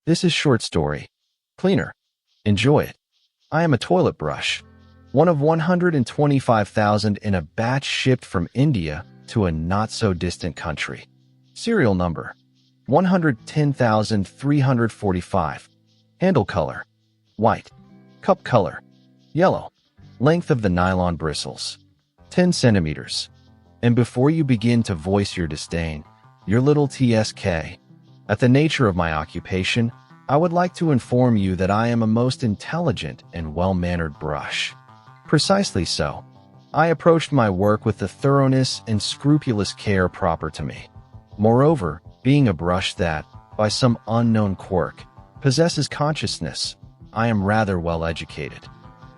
This is short story. Cleaner. Enjoy it. I am a toilet brush. One of 125,000 in a batch shipped from India to a not-so-distant country. Serial number 110,345. Handle color white. Cup color yellow. Length of the nylon bristles 10 centimeters. And before you begin to voice your disdain, your little TSK, at the nature of my occupation, I would like to inform you that I am a most intelligent and well-mannered brush. Precisely so. I approached my work with the thoroughness and scrupulous care proper to me. Moreover, being a brush that, by some unknown quirk, possesses consciousness, I am rather well educated.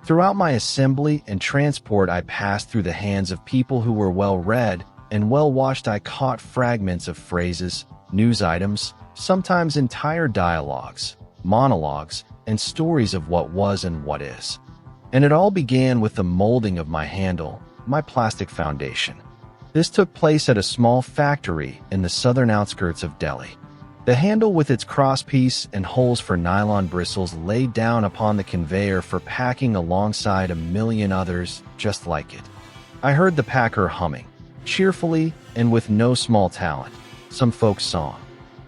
Throughout my assembly and transport, I passed through the hands of people who were well-read and well-washed. I caught fragments of phrases, news items, sometimes entire dialogues, monologues, and stories of what was and what is. And it all began with the molding of my handle, my plastic foundation. This took place at a small factory in the southern outskirts of Delhi. The handle with its crosspiece and holes for nylon bristles laid down upon the conveyor for packing alongside a million others just like it. I heard the packer humming, cheerfully and with no small talent, some folk song.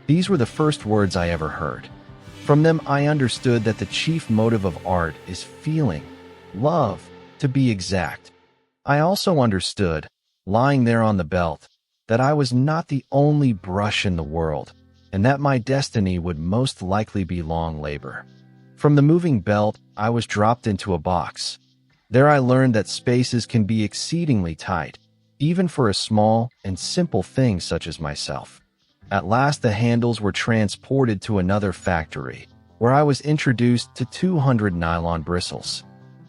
These were the first words I ever heard. From them I understood that the chief motive of art is feeling, love, to be exact. I also understood, lying there on the belt, that I was not the only brush in the world, and that my destiny would most likely be long labor. From the moving belt, I was dropped into a box. There I learned that spaces can be exceedingly tight, even for a small and simple thing such as myself. At last the handles were transported to another factory, where I was introduced to 200 nylon bristles.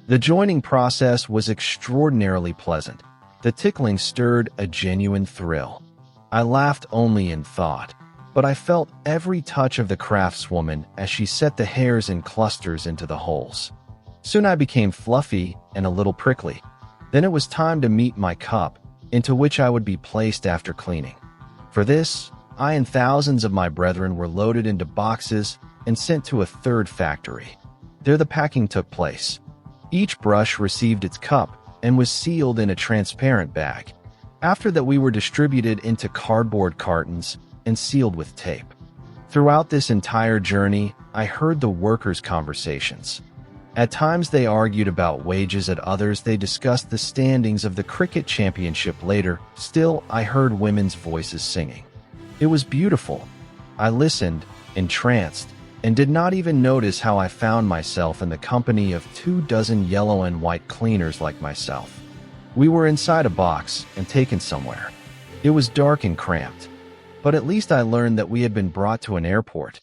The joining process was extraordinarily pleasant. The tickling stirred a genuine thrill. I laughed only in thought, but I felt every touch of the craftswoman as she set the hairs in clusters into the holes. Soon I became fluffy and a little prickly. Then it was time to meet my cup, into which I would be placed after cleaning. For this, I and thousands of my brethren were loaded into boxes and sent to a third factory. There the packing took place. Each brush received its cup and was sealed in a transparent bag. After that, we were distributed into cardboard cartons and sealed with tape. Throughout this entire journey, I heard the workers' conversations. At times they argued about wages, at others they discussed the standings of the cricket championship. Later, still, I heard women's voices singing. It was beautiful. I listened, entranced, and did not even notice how I found myself in the company of 24 yellow and white cleaners like myself. We were inside a box and taken somewhere. It was dark and cramped, but at least I learned that we had been brought to an airport.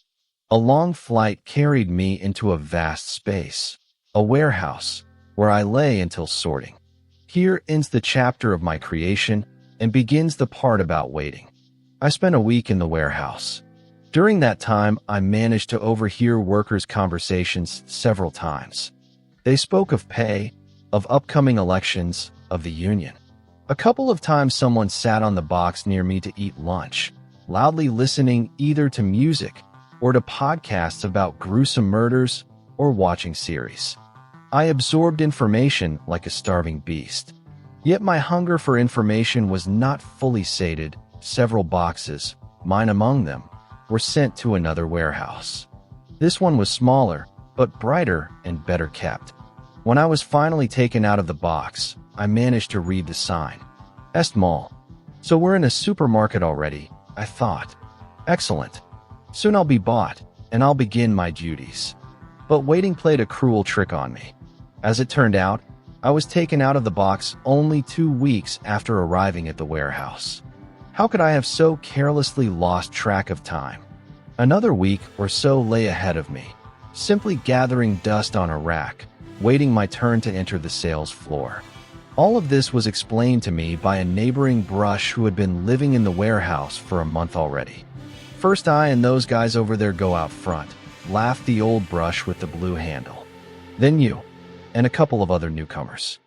A long flight carried me into a vast space, a warehouse, where I lay until sorting. Here ends the chapter of my creation and begins the part about waiting. I spent a week in the warehouse. During that time, I managed to overhear workers' conversations several times. They spoke of pay, of upcoming elections, of the union. A couple of times someone sat on the box near me to eat lunch, loudly listening either to music or to podcasts about gruesome murders or watching series. I absorbed information like a starving beast. Yet my hunger for information was not fully sated. Several boxes, mine among them, were sent to another warehouse. This one was smaller, but brighter and better kept. When I was finally taken out of the box, I managed to read the sign. Est Mall. So we're in a supermarket already, I thought. Excellent. Soon I'll be bought, and I'll begin my duties. But waiting played a cruel trick on me. As it turned out, I was taken out of the box only 2 weeks after arriving at the warehouse. How could I have so carelessly lost track of time? Another week or so lay ahead of me, simply gathering dust on a rack, waiting my turn to enter the sales floor. All of this was explained to me by a neighboring brush who had been living in the warehouse for a month already. First, I and those guys over there go out front, laughed the old brush with the blue handle. Then you, and a couple of other newcomers.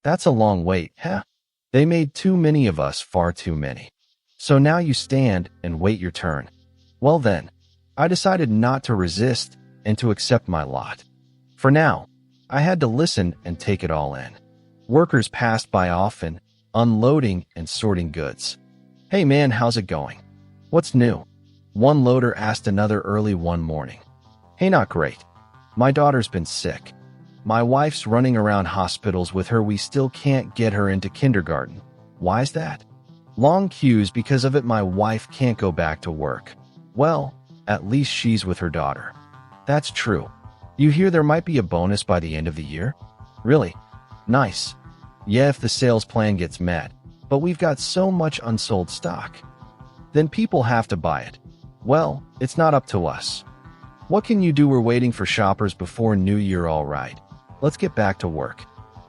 That's a long wait, huh? They made too many of us, far too many. So now you stand and wait your turn. Well then, I decided not to resist and to accept my lot. For now, I had to listen and take it all in. Workers passed by often, unloading and sorting goods. "Hey man, how's it going? What's new?" One loader asked another early one morning. "Hey, not great. My daughter's been sick. My wife's running around hospitals with her. We still can't get her into kindergarten. Why's that?" "Long queues because of it. My wife can't go back to work." "Well, at least she's with her daughter." "That's true. You hear there might be a bonus by the end of the year?" "Really? Nice. Yeah, if the sales plan gets met. But we've got so much unsold stock." "Then people have to buy it." "Well, it's not up to us. What can you do? We're waiting for shoppers before New Year. All right. Let's get back to work."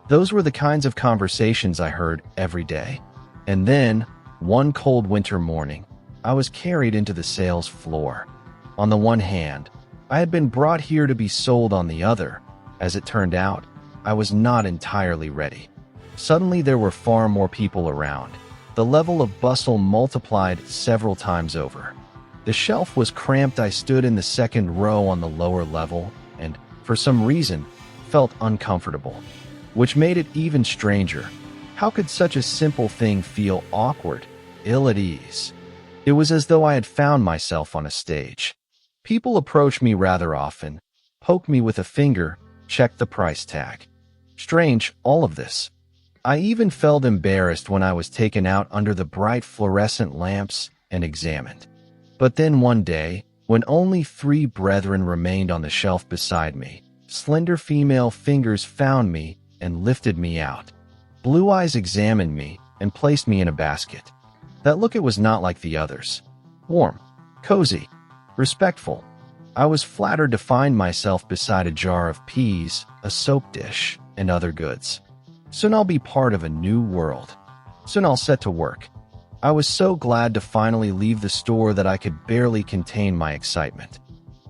Those were the kinds of conversations I heard every day. And then, one cold winter morning, I was carried into the sales floor. On the one hand, I had been brought here to be sold. On the other, as it turned out, I was not entirely ready. Suddenly there were far more people around. The level of bustle multiplied several times over. The shelf was cramped. I stood in the second row on the lower level and, for some reason, felt uncomfortable, which made it even stranger. How could such a simple thing feel awkward, ill at ease? It was as though I had found myself on a stage. People approached me rather often, poked me with a finger, checked the price tag. Strange, all of this. I even felt embarrassed when I was taken out under the bright fluorescent lamps and examined. But then one day, when only 3 brethren remained on the shelf beside me, slender female fingers found me and lifted me out. Blue eyes examined me and placed me in a basket. That look, it was not like the others. Warm, cozy, respectful. I was flattered to find myself beside a jar of peas, a soap dish, and other goods. Soon I'll be part of a new world. Soon I'll set to work. I was so glad to finally leave the store that I could barely contain my excitement.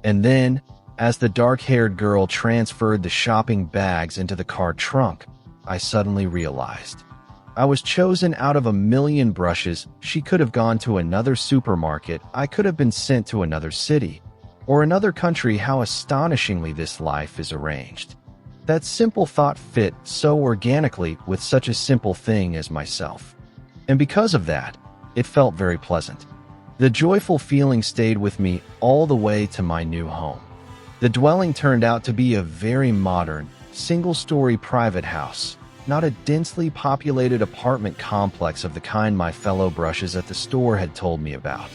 And then, as the dark-haired girl transferred the shopping bags into the car trunk, I suddenly realized I was chosen out of a million brushes. She could have gone to another supermarket. I could have been sent to another city or another country. How astonishingly this life is arranged. That simple thought fit so organically with such a simple thing as myself. And because of that, it felt very pleasant. The joyful feeling stayed with me all the way to my new home. The dwelling turned out to be a very modern, single-story private house, not a densely populated apartment complex of the kind my fellow brushes at the store had told me about.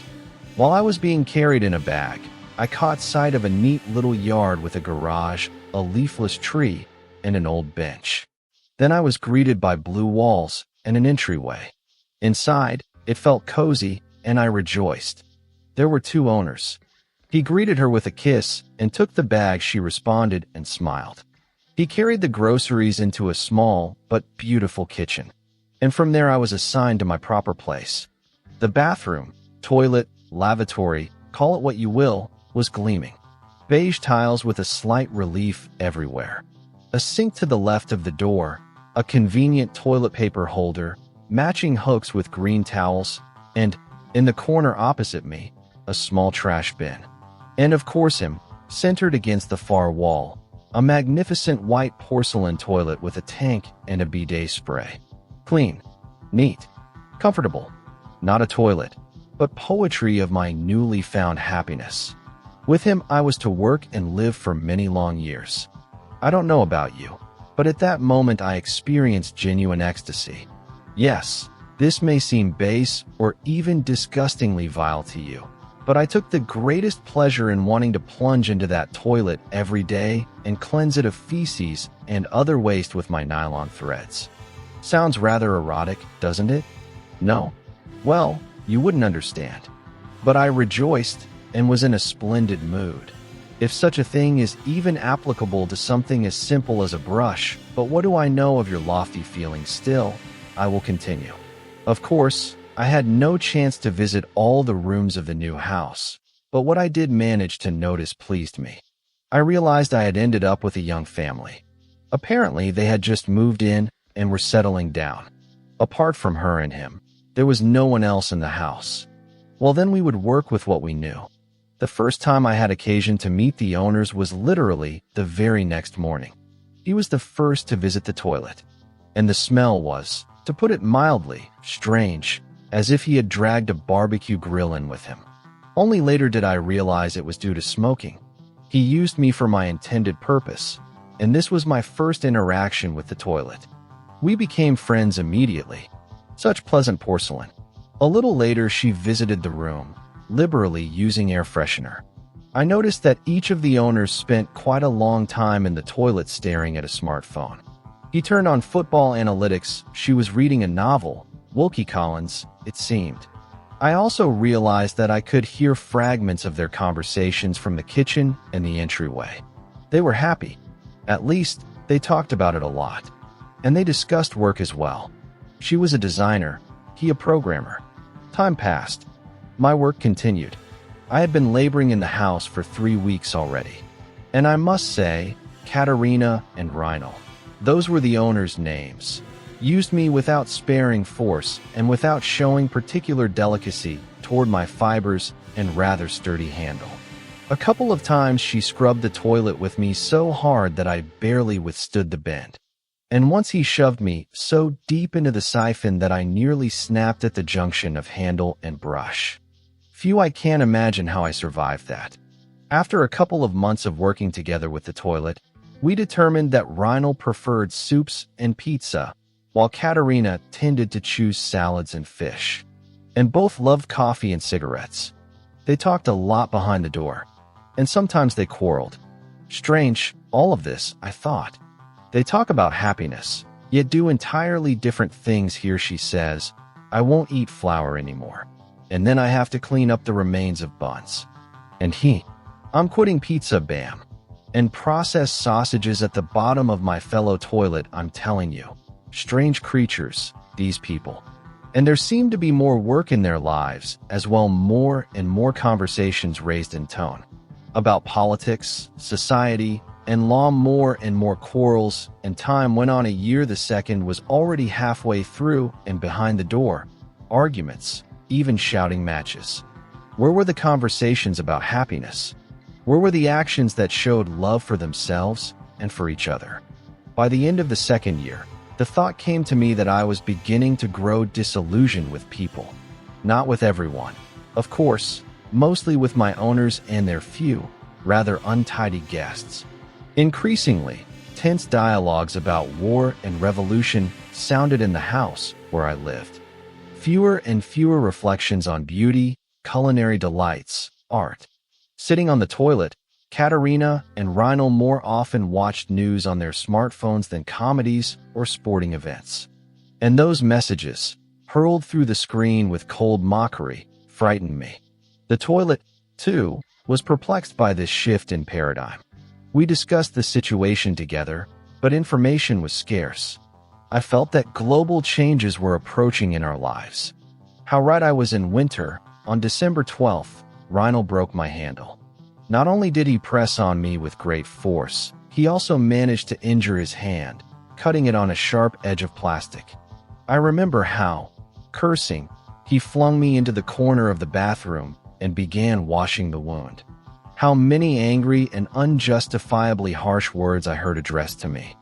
While I was being carried in a bag, I caught sight of a neat little yard with a garage, a leafless tree, and an old bench. Then I was greeted by blue walls and an entryway. Inside, it felt cozy, and I rejoiced. There were 2 owners. He greeted her with a kiss and took the bag. She responded and smiled. He carried the groceries into a small but beautiful kitchen, and from there I was assigned to my proper place. The bathroom, toilet, lavatory, call it what you will, was gleaming. Beige tiles with a slight relief everywhere. A sink to the left of the door, a convenient toilet paper holder, matching hooks with green towels, and, in the corner opposite me, a small trash bin. And of course centered against the far wall, a magnificent white porcelain toilet with a tank and a bidet spray. Clean, neat, comfortable. Not a toilet, but poetry of my newly found happiness. With him, I was to work and live for many long years. I don't know about you, but at that moment I experienced genuine ecstasy. Yes, this may seem base or even disgustingly vile to you, but I took the greatest pleasure in wanting to plunge into that toilet every day and cleanse it of feces and other waste with my nylon threads. Sounds rather erotic, doesn't it? No. Well, you wouldn't understand. But I rejoiced and was in a splendid mood. If such a thing is even applicable to something as simple as a brush, but what do I know of your lofty feelings still? I will continue. Of course, I had no chance to visit all the rooms of the new house, but what I did manage to notice pleased me. I realized I had ended up with a young family. Apparently, they had just moved in and were settling down. Apart from her and him, there was no one else in the house. Well, then we would work with what we knew. The first time I had occasion to meet the owners was literally the very next morning. He was the first to visit the toilet, and the smell was, to put it mildly, strange, as if he had dragged a barbecue grill in with him. Only later did I realize it was due to smoking. He used me for my intended purpose, and this was my first interaction with the toilet. We became friends immediately. Such pleasant porcelain. A little later, she visited the room, liberally using air freshener. I noticed that each of the owners spent quite a long time in the toilet staring at a smartphone. He turned on football analytics. She was reading a novel, Wilkie Collins, it seemed. I also realized that I could hear fragments of their conversations from the kitchen and the entryway. They were happy. At least, they talked about it a lot. And they discussed work as well. She was a designer, he a programmer. Time passed. My work continued. I had been laboring in the house for 3 weeks already. And I must say, Katerina and Reinl, those were the owners' names, used me without sparing force and without showing particular delicacy toward my fibers and rather sturdy handle. A couple of times she scrubbed the toilet with me so hard that I barely withstood the bend. And once he shoved me so deep into the siphon that I nearly snapped at the junction of handle and brush. I can't imagine how I survived that. After a couple of months of working together with the toilet, we determined that Reinl preferred soups and pizza, while Katerina tended to choose salads and fish. And both loved coffee and cigarettes. They talked a lot behind the door, and sometimes they quarreled. Strange, all of this, I thought. They talk about happiness, yet do entirely different things. Here she says, I won't eat flour anymore. And then I have to clean up the remains of buns. And I'm quitting pizza, bam. And processed sausages at the bottom of my fellow toilet. I'm telling you, strange creatures, these people. And there seemed to be more work in their lives, as well more and more conversations raised in tone. About politics, society, and law, more and more quarrels, and time went on. A year, the second was already halfway through, and behind the door, arguments, even shouting matches. Where were the conversations about happiness? Where were the actions that showed love for themselves and for each other? By the end of the second year, the thought came to me that I was beginning to grow disillusioned with people. Not with everyone, of course, mostly with my owners and their few, rather untidy guests. Increasingly, tense dialogues about war and revolution sounded in the house where I lived. Fewer and fewer reflections on beauty, culinary delights, art. Sitting on the toilet, Katerina and Reinl more often watched news on their smartphones than comedies or sporting events. And those messages, hurled through the screen with cold mockery, frightened me. The toilet, too, was perplexed by this shift in paradigm. We discussed the situation together, but information was scarce. I felt that global changes were approaching in our lives. How right I was. In winter, on December 12th, Reinl broke my handle. Not only did he press on me with great force, he also managed to injure his hand, cutting it on a sharp edge of plastic. I remember how, cursing, he flung me into the corner of the bathroom and began washing the wound. How many angry and unjustifiably harsh words I heard addressed to me.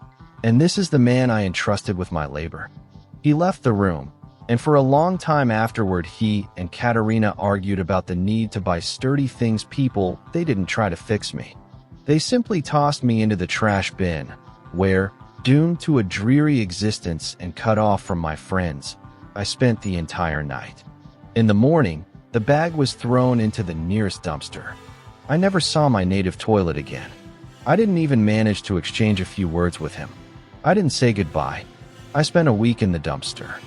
And this is the man I entrusted with my labor. He left the room, and for a long time afterward he and Katerina argued about the need to buy sturdy things. They didn't try to fix me. They simply tossed me into the trash bin, where, doomed to a dreary existence and cut off from my friends, I spent the entire night. In the morning, the bag was thrown into the nearest dumpster. I never saw my native toilet again. I didn't even manage to exchange a few words with him. I didn't say goodbye. I spent a week in the dumpster.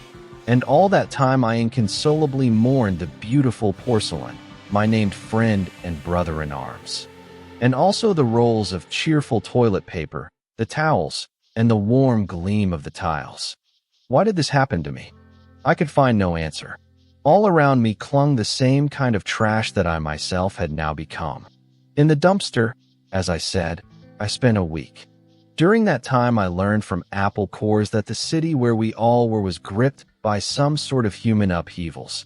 And all that time I inconsolably mourned the beautiful porcelain, my named friend and brother in arms. And also the rolls of cheerful toilet paper, the towels, and the warm gleam of the tiles. Why did this happen to me? I could find no answer. All around me clung the same kind of trash that I myself had now become. In the dumpster, as I said, I spent a week. During that time, I learned from Apple cores that the city where we all were was gripped by some sort of human upheavals,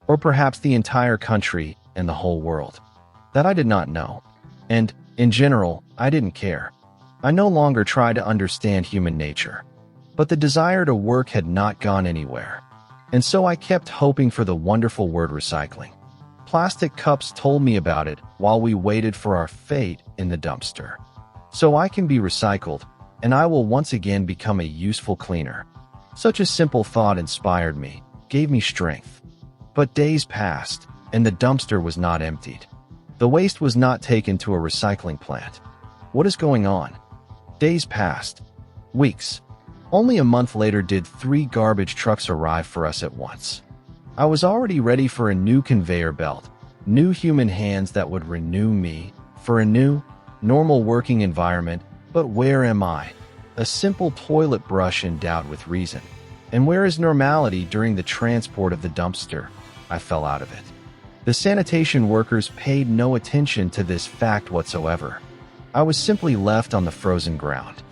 or perhaps the entire country and the whole world. That I did not know. And, in general, I didn't care. I no longer tried to understand human nature. But the desire to work had not gone anywhere. And so I kept hoping for the wonderful word recycling. Plastic cups told me about it while we waited for our fate in the dumpster. So I can be recycled, and I will once again become a useful cleaner. Such a simple thought inspired me, gave me strength. But days passed, and the dumpster was not emptied. The waste was not taken to a recycling plant. What is going on? Days passed. Weeks. Only a month later did 3 garbage trucks arrive for us at once. I was already ready for a new conveyor belt, new human hands that would renew me, for a new, normal working environment, but where am I? A simple toilet brush endowed with reason. And where is normality during the transport of the dumpster? I fell out of it. The sanitation workers paid no attention to this fact whatsoever. I was simply left on the frozen ground.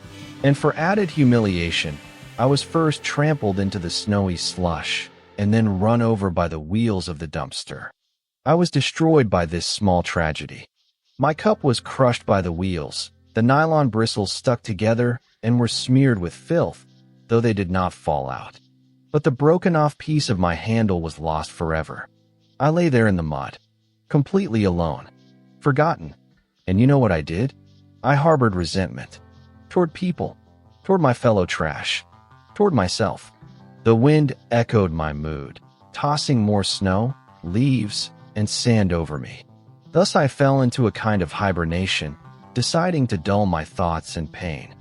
And for added humiliation, I was first trampled into the snowy slush, and then run over by the wheels of the dumpster. I was destroyed by this small tragedy. My cup was crushed by the wheels, the nylon bristles stuck together and were smeared with filth, though they did not fall out. But the broken-off piece of my handle was lost forever. I lay there in the mud, completely alone, forgotten. And you know what I did? I harbored resentment. Toward people, toward my fellow trash, toward myself. The wind echoed my mood, tossing more snow, leaves, and sand over me. Thus I fell into a kind of hibernation, deciding to dull my thoughts and pain.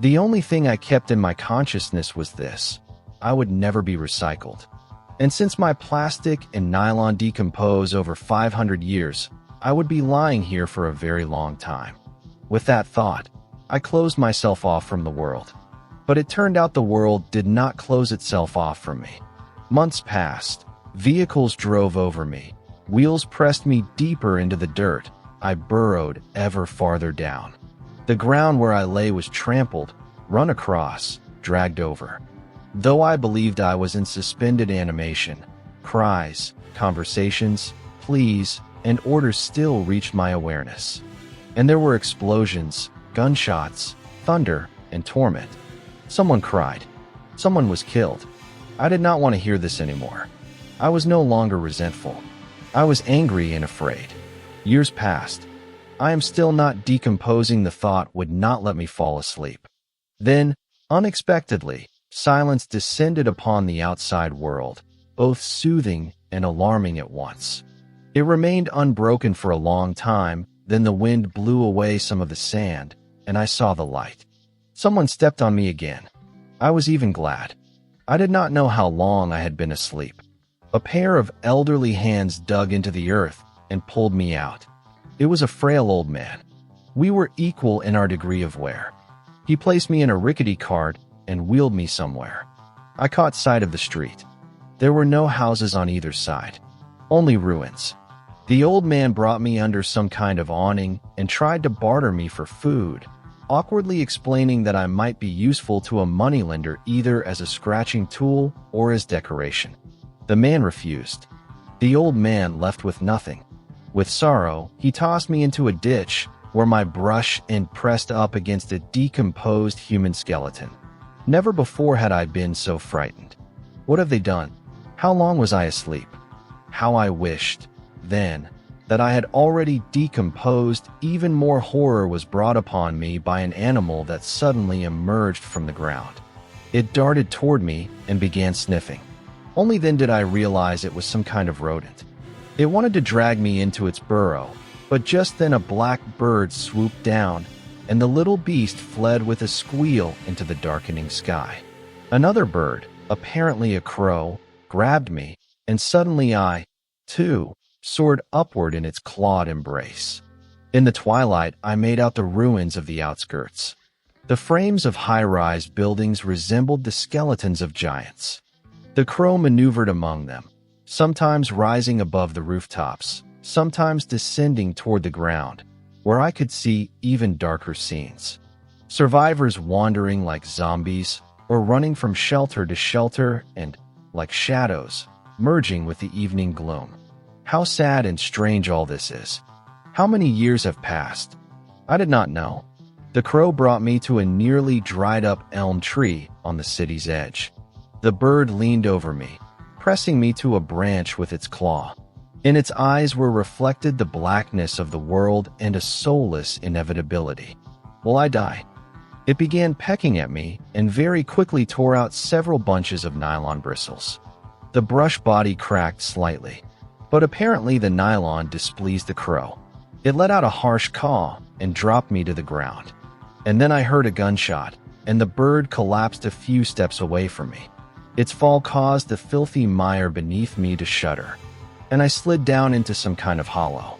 The only thing I kept in my consciousness was this: I would never be recycled. And since my plastic and nylon decompose over 500 years, I would be lying here for a very long time. With that thought, I closed myself off from the world. But it turned out the world did not close itself off from me. Months passed. Vehicles drove over me. Wheels pressed me deeper into the dirt. I burrowed ever farther down. The ground where I lay was trampled, run across, dragged over. Though I believed I was in suspended animation, cries, conversations, pleas, and orders still reached my awareness. And there were explosions, gunshots, thunder, and torment. Someone cried. Someone was killed. I did not want to hear this anymore. I was no longer resentful. I was angry and afraid. Years passed. I am still not decomposing. The thought would not let me fall asleep. Then, unexpectedly, silence descended upon the outside world, both soothing and alarming at once. It remained unbroken for a long time, then the wind blew away some of the sand, and I saw the light. Someone stepped on me again. I was even glad. I did not know how long I had been asleep. A pair of elderly hands dug into the earth and pulled me out. It was a frail old man. We were equal in our degree of wear. He placed me in a rickety cart and wheeled me somewhere. I caught sight of the street. There were no houses on either side, only ruins. The old man brought me under some kind of awning and tried to barter me for food, awkwardly explaining that I might be useful to a moneylender either as a scratching tool or as decoration. The man refused. The old man left with nothing. With sorrow, he tossed me into a ditch where my brush end pressed up against a decomposed human skeleton. Never before had I been so frightened. What have they done? How long was I asleep? How I wished, then, that I had already decomposed. Even more horror was brought upon me by an animal that suddenly emerged from the ground. It darted toward me and began sniffing. Only then did I realize it was some kind of rodent. It wanted to drag me into its burrow, but just then a black bird swooped down, and the little beast fled with a squeal into the darkening sky. Another bird, apparently a crow, grabbed me, and suddenly I, too, soared upward in its clawed embrace. In the twilight, I made out the ruins of the outskirts. The frames of high-rise buildings resembled the skeletons of giants. The crow maneuvered among them, sometimes rising above the rooftops, sometimes descending toward the ground, where I could see even darker scenes. Survivors wandering like zombies, or running from shelter to shelter and, like shadows, merging with the evening gloom. How sad and strange all this is. How many years have passed? I did not know. The crow brought me to a nearly dried-up elm tree on the city's edge. The bird leaned over me, pressing me to a branch with its claw. In its eyes were reflected the blackness of the world and a soulless inevitability. Will I die? It began pecking at me and very quickly tore out several bunches of nylon bristles. The brush body cracked slightly, but apparently the nylon displeased the crow. It let out a harsh caw and dropped me to the ground. And then I heard a gunshot, and the bird collapsed a few steps away from me. Its fall caused the filthy mire beneath me to shudder, and I slid down into some kind of hollow.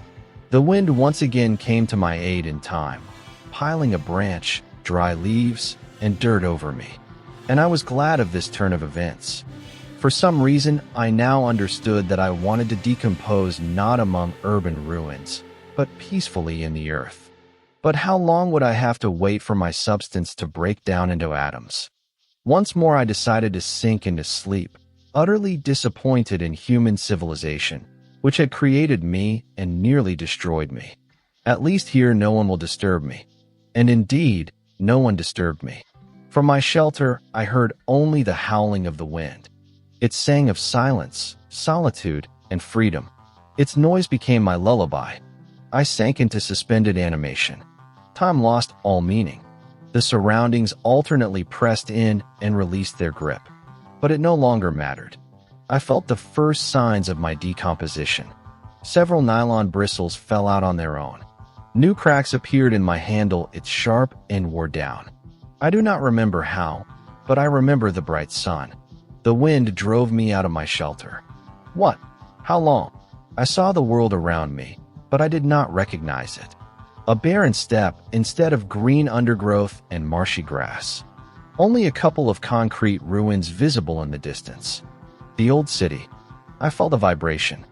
The wind once again came to my aid in time, piling a branch, dry leaves, and dirt over me. And I was glad of this turn of events. For some reason, I now understood that I wanted to decompose not among urban ruins, but peacefully in the earth. But how long would I have to wait for my substance to break down into atoms? Once more I decided to sink into sleep, utterly disappointed in human civilization, which had created me and nearly destroyed me. At least here no one will disturb me. And indeed, no one disturbed me. From my shelter, I heard only the howling of the wind. It sang of silence, solitude, and freedom. Its noise became my lullaby. I sank into suspended animation. Time lost all meaning. The surroundings alternately pressed in and released their grip. But it no longer mattered. I felt the first signs of my decomposition. Several nylon bristles fell out on their own. New cracks appeared in my handle, its sharp end wore down. I do not remember how, but I remember the bright sun. The wind drove me out of my shelter. What? How long? I saw the world around me, but I did not recognize it. A barren steppe instead of green undergrowth and marshy grass. Only a couple of concrete ruins visible in the distance. The old city. I felt a vibration.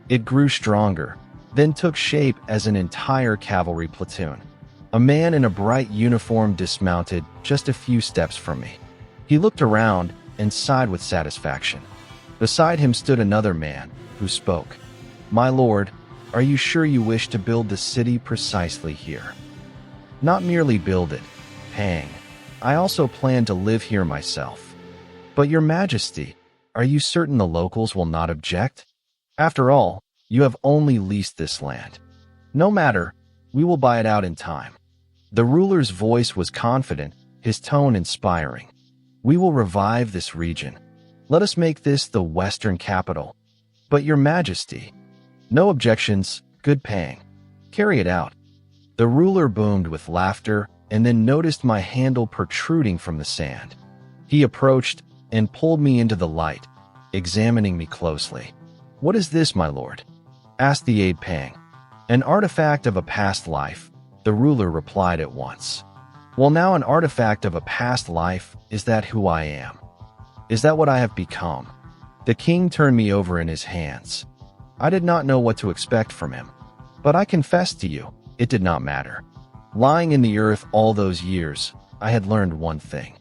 It grew stronger, then took shape as an entire cavalry platoon. A man in a bright uniform dismounted just a few steps from me. He looked around and sighed with satisfaction. Beside him stood another man, who spoke. "My lord, are you sure you wish to build the city precisely here?" "Not merely build it. Pang. I also plan to live here myself." "But your majesty, are you certain the locals will not object? After all, you have only leased this land." "No matter, we will buy it out in time." The ruler's voice was confident, his tone inspiring. "We will revive this region. Let us make this the Western capital." "But your majesty..." "No objections, good Pang. Carry it out." The ruler boomed with laughter and then noticed my handle protruding from the sand. He approached and pulled me into the light, examining me closely. "What is this, my lord?" asked the aide Pang. "An artifact of a past life," the ruler replied at once. "Well, now an artifact of a past life, is that who I am? Is that what I have become?" The king turned me over in his hands. I did not know what to expect from him, but I confess to you, it did not matter. Lying in the earth all those years, I had learned one thing.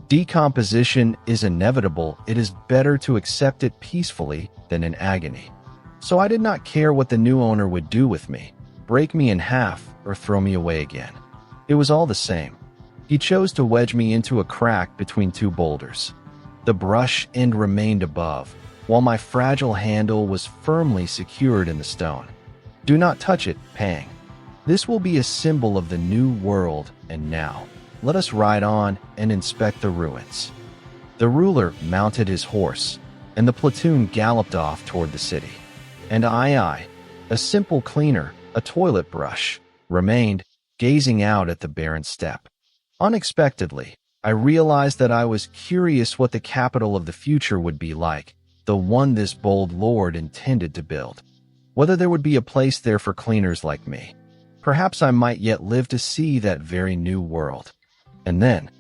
Decomposition is inevitable. It is better to accept it peacefully than in agony. So I did not care what the new owner would do with me, break me in half or throw me away again. It was all the same. He chose to wedge me into a crack between two boulders. The brush end remained above, while my fragile handle was firmly secured in the stone. "Do not touch it, Pang. This will be a symbol of the new world, and now, let us ride on and inspect the ruins." The ruler mounted his horse, and the platoon galloped off toward the city. And I, a simple cleaner, a toilet brush, remained, gazing out at the barren steppe. Unexpectedly, I realized that I was curious what the capital of the future would be like, the one this bold lord intended to build. Whether there would be a place there for cleaners like me. Perhaps I might yet live to see that very new world. And then,